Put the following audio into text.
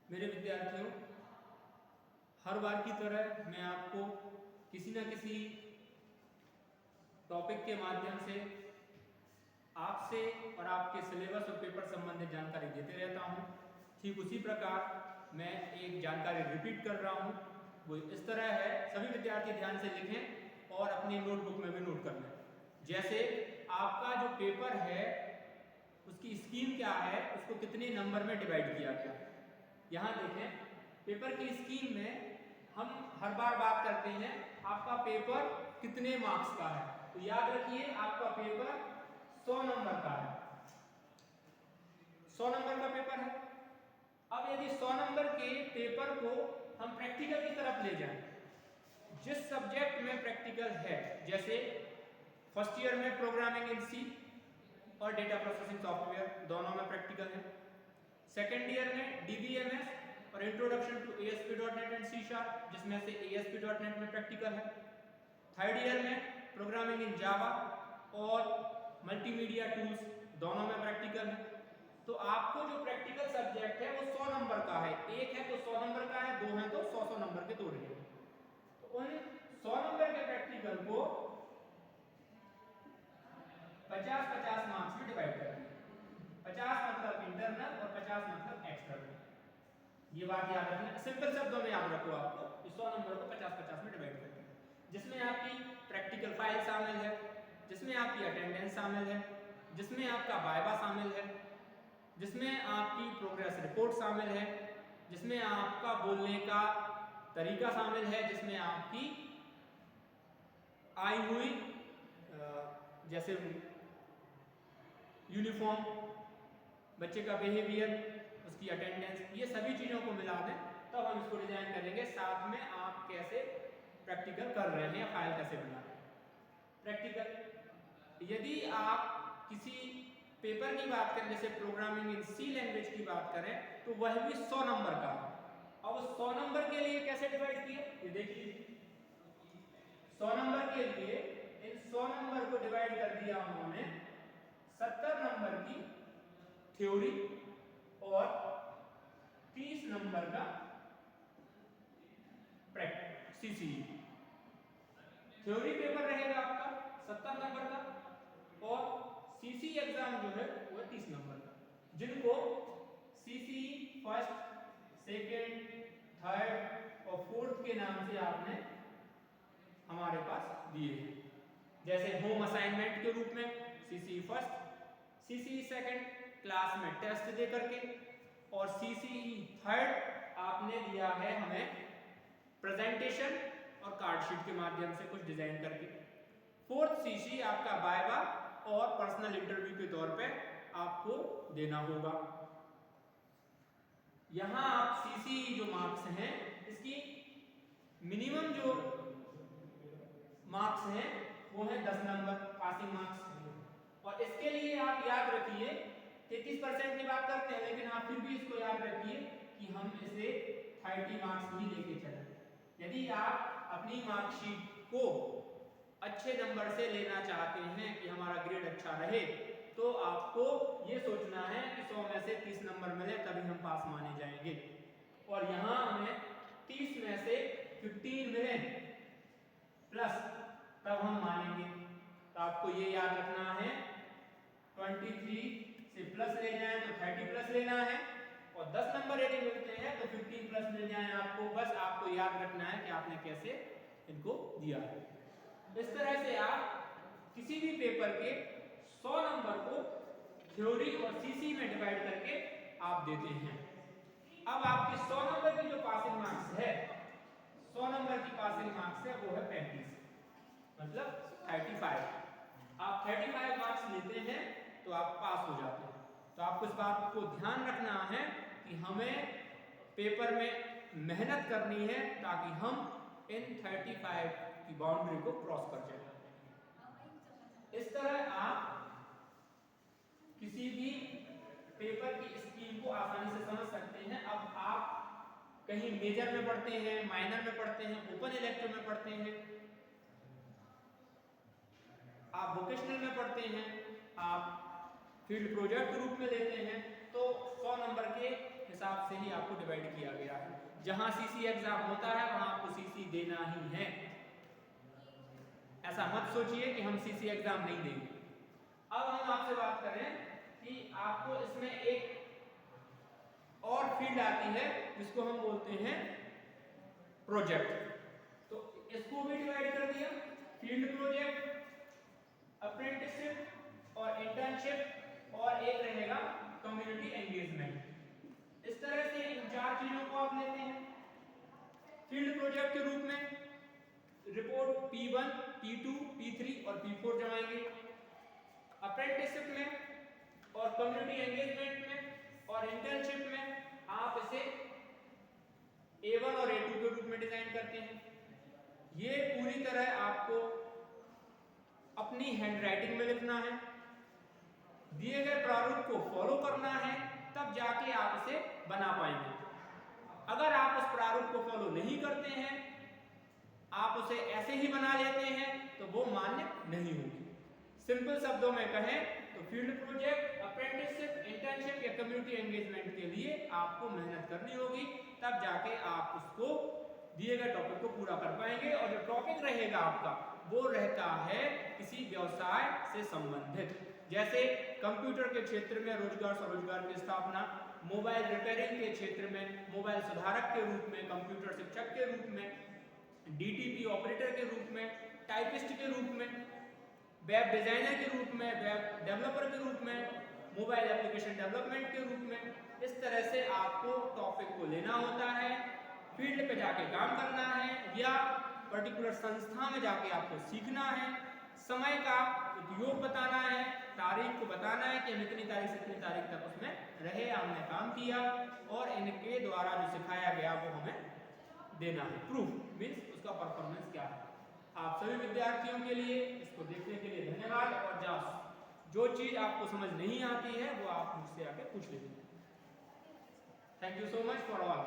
मेरे विद्यार्थियों, हर बार की तरह मैं आपको किसी न किसी टॉपिक के माध्यम से आपसे और आपके सिलेबस और पेपर संबंधित जानकारी देते रहता हूं। ठीक उसी प्रकार मैं एक जानकारी रिपीट कर रहा हूं, वो इस तरह है, सभी विद्यार्थी ध्यान से लिखें और अपनी नोटबुक में भी नोट कर लें। जैसे आपका जो पेपर है उसकी स्कीम क्या है, उसको कितने नंबर में डिवाइड किया गया। यहाँ देखें, पेपर की स्कीम में हम हर बार बात करते हैं आपका पेपर कितने मार्क्स का है। तो याद रखिए आपका पेपर 100 नंबर का है, 100 नंबर का पेपर है। अब यदि 100 नंबर के पेपर को हम प्रैक्टिकल की तरफ ले जाएं, जिस सब्जेक्ट में प्रैक्टिकल है, जैसे फर्स्ट ईयर में प्रोग्रामिंग इन सी और डेटा प्रोसेसिंग सॉफ्टवेयर दोनों में प्रैक्टिकल है। सेकेंड ईयर में डीबीएमएस और introduction to ASP.NET and C# जिसमें से ASP.NET में प्रैक्टिकल है। थर्ड ईयर में प्रोग्रामिंग इन जावा और मल्टीमीडिया टूल्स दोनों में प्रैक्टिकल है। तो आपको जो प्रैक्टिकल सब्जेक्ट है वो 100 नंबर का है, एक है तो 100 नंबर का है, दो है तो 100 नंबर के तोड़ेंगे। तो उन 100 नंबर के प्रैक्टिकल को 50-50 मार्क्स में डिवाइड कर दिया। 50 मतलब इंटरनल और 50 मतलब एक्सटर्नल। ये बात याद रखना, सिंपल शब्दों में याद रखो आपको। 100 नंबर को 50-50 में डिवाइड कर दिया, जिसमें आपकी प्रैक्टिकल फाइल शामिल है, जिसमें आपकी अटेंडेंस शामिल है, जिसमें आपका वाइवा शामिल है, जिसमें आपकी प्रोग्रेस रिपोर्ट शामिल है, जिसमें आपका बोलने का तरीका शामिल है, जिसमें आपकी आई हुई जैसे यूनिफॉर्म, बच्चे का बिहेवियर, उसकी अटेंडेंस, ये सभी चीज़ों को मिला दें तब हम इसको डिजाइन करेंगे। साथ में आप कैसे प्रैक्टिकल कर रहे हैं या फाइल कैसे बना रहे हैं। प्रैक्टिकल यदि आप किसी पेपर की बात करें, जैसे प्रोग्रामिंग इन सी लैंग्वेज की बात करें, तो वह भी 100 नंबर का है। अब 100 नंबर के लिए कैसे डिवाइड किए ये देखिए। 100 नंबर के लिए इन 100 नंबर को डिवाइड कर दिया उन्होंने 70 नंबर की थ्योरी और 30 नंबर का प्रैक्टिस सीसीई। थ्योरी पेपर रहेगा आपका 70 नंबर का और सीसी एग्जाम जो है वो 30 नंबर का, जिनको सीसी फर्स्ट, सेकेंड, थर्ड और फोर्थ के नाम से आपने हमारे पास दिए हैं। जैसे होम असाइनमेंट के रूप में CC first, CC second class में टेस्ट दे करके, और सीसी थर्ड आपने दिया है हमें प्रेजेंटेशन और कार्ड शीट के माध्यम से कुछ डिजाइन करके। फोर्थ सीसी आपका वाइवा और पर्सनल इंटरव्यू के तौर पे आपको देना होगा। यहां आप सीसी जो मार्क्स हैं इसकी मिनिमम जो मार्क्स हैं वो है 10 नंबर पासिंग मार्क्स। और इसके लिए आप याद रखिए 33% की बात करते हैं, लेकिन आप फिर भी इसको याद रखिए कि हम इसे 30 मार्क्स ही लेके चलें। यदि आप अपनी मार्कशीट को अच्छे नंबर से लेना चाहते हैं कि हमारा ग्रेड अच्छा रहे, तो आपको ये सोचना है कि 100 में से 30 नंबर मिले तभी हम पास माने जाएंगे, और यहाँ हमें 30 में से 15 मिले प्लस तब हम मानेंगे। तो आपको ये याद रखना है 23 से प्लस ले जाएं तो 30 प्लस लेना है, और 10 नंबर यदि मिलते हैं तो 15 प्लस मिल जाए आपको। बस आपको याद रखना है कि आपने कैसे इनको दिया है। इस तरह से आप किसी भी पेपर के 100 नंबर को थ्योरी और सीसी में डिवाइड करके आप देते हैं। अब आपकी 100 नंबर की जो पासिंग मार्क्स है, 100 नंबर की पासिंग मार्क्स है वो है 35, मतलब 35। आप 35 मार्क्स लेते हैं तो आप पास हो जाते हैं। तो आपको इस बात को ध्यान रखना है कि हमें पेपर में मेहनत करनी है ताकि हम इन 35 की बाउंड्री को क्रॉस कर जाए। इस तरह आप किसी भी पेपर की स्कीम को आसानी से समझ सकते हैं। अब आप कहीं मेजर में पढ़ते हैं, माइनर में पढ़ते हैं, ओपन इलेक्टिव में पढ़ते हैं, आप वोकेशनल में पढ़ते हैं, आप फील्ड प्रोजेक्ट के रूप में लेते हैं, तो 100 नंबर के हिसाब से ही आपको डिवाइड प्रोवाइड किया गया है। जहां सीसी एग्जाम होता है वहां आपको सीसी देना ही है। ऐसा मत सोचिए कि हम सीसी एग्जाम नहीं देंगे। अब हम आपसे बात करें कि आपको इसमें एक और फील्ड आती है जिसको हम बोलते हैं प्रोजेक्ट। तो इसको भी डिवाइड कर दिया, फील्ड प्रोजेक्ट, अप्रेंटिसशिप और इंटर्नशिप, और एक रहेगा कम्युनिटी एंगेजमेंट। इस तरह से इन 4 चीजों को आप लेते हैं। फील्ड प्रोजेक्ट के रूप में रिपोर्ट P1, P2, P3 और P4 जमाएंगे। अप्रेंटिसशिप में और कम्युनिटी एंगेजमेंट में और इंटर्नशिप में आप इसे A1 और A2 के रूप में डिजाइन करते हैं। ये पूरी तरह आपको अपनी हैंडराइटिंग में लिखना है, दिए गए प्रारूप को फॉलो करना है, तब जाके आप इसे बना पाएंगे। अगर आप उस प्रारूप को फॉलो नहीं करते हैं, आप उसे ऐसे ही बना लेते हैं, तो वो मान्य नहीं होगी। सिंपल शब्दों में कहें तो फील्ड प्रोजेक्ट, अप्रेंटिसशिप, इंटर्नशिप या कम्युनिटी एंगेजमेंट के लिए आपको मेहनत करनी होगी, तब जाके आप उसको दिए गए टॉपिक को पूरा कर पाएंगे। और जो टॉपिक रहेगा आपका वो रहता है किसी व्यवसाय से संबंधित, जैसे कंप्यूटर के क्षेत्र में रोजगार स्वरोजगार की स्थापना, मोबाइल रिपेयरिंग के क्षेत्र में मोबाइल सुधारक के रूप में, कंप्यूटर शिक्षक के रूप में, डीटीपी ऑपरेटर के रूप में, टाइपिस्ट के रूप में, वेब डिजाइनर के रूप में, वेब डेवलपर के रूप में, मोबाइल एप्लीकेशन डेवलपमेंट के रूप में। इस तरह से आपको टॉपिक को लेना होता है, फील्ड पे जाके काम करना है या पर्टिकुलर संस्था में जाके आपको सीखना है, समय का उपयोग बताना है, तारीख को बताना है कि हम इतनी तारीख से इतनी तारीख तक उसमें रहे, हमने काम किया और इनके द्वारा जो सिखाया गया वो हमें देना है। प्रूफ मीन्स उसका परफॉर्मेंस क्या है। आप सभी विद्यार्थियों के लिए इसको देखने के लिए धन्यवाद। और जो चीज आपको समझ नहीं आती है वो आप मुझसे आके पूछ लीजिए। Thank you so much for all.